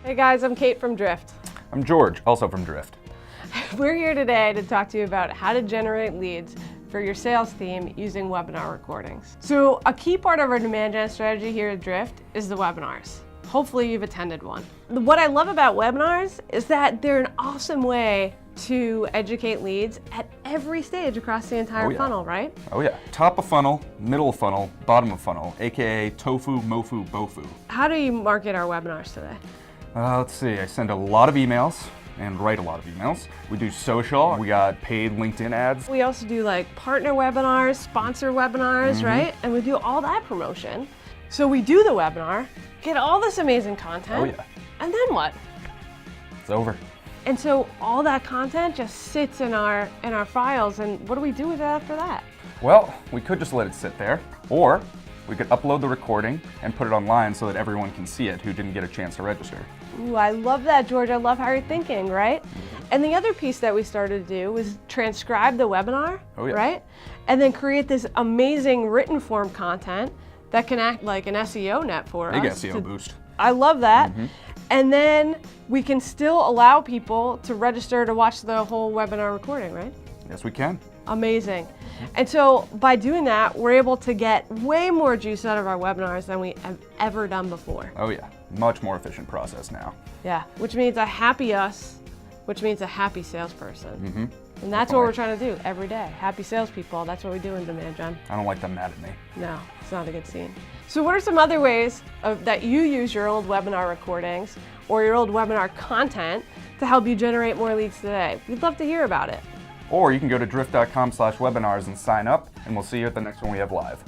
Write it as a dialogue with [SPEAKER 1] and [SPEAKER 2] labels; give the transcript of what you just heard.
[SPEAKER 1] Hey guys, I'm Kate from Drift.
[SPEAKER 2] I'm George, also from Drift.
[SPEAKER 1] We're here today to talk to you about how to generate leads for your sales team using webinar recordings. So a key part of our demand gen strategy here at Drift is the webinars. Hopefully you've attended one. What I love about webinars is that they're an awesome way to educate leads at every stage across the entire funnel, right?
[SPEAKER 2] Oh yeah. Top of funnel, middle of funnel, bottom of funnel, AKA tofu, mofu, bofu.
[SPEAKER 1] How do you market our webinars today?
[SPEAKER 2] Let's see, I send a lot of emails and write a lot of emails. We do social, we got paid LinkedIn ads.
[SPEAKER 1] We also do like partner webinars, sponsor webinars, right? And we do all that promotion. So we do the webinar, get all this amazing content, and then what?
[SPEAKER 2] It's over.
[SPEAKER 1] And so all that content just sits in our files, and what do we do with it after that?
[SPEAKER 2] Well, we could just let it sit there, or we could upload the recording and put it online so that everyone can see it who didn't get a chance to register.
[SPEAKER 1] Ooh, I love that, George. I love how you're thinking, right? And the other piece that we started to do was transcribe the webinar, right? And then create this amazing written form content that can act like an SEO net for us.
[SPEAKER 2] Big SEO boost.
[SPEAKER 1] I love that. And then we can still allow people to register to watch the whole webinar recording, right?
[SPEAKER 2] Yes, we can.
[SPEAKER 1] Amazing. And so by doing that, we're able to get way more juice out of our webinars than we have ever done before.
[SPEAKER 2] Oh yeah, much more efficient process now.
[SPEAKER 1] Yeah, which means a happy us, which means a happy salesperson. And that's what we're trying to do every day. Happy salespeople, that's what we do in demand gen.
[SPEAKER 2] I don't like them mad at me.
[SPEAKER 1] No, it's not a good scene. So what are some other ways that you use your old webinar recordings or your old webinar content to help you generate more leads today? We'd love to hear about it.
[SPEAKER 2] Or you can go to drift.com/webinars and sign up, and we'll see you at the next one we have live.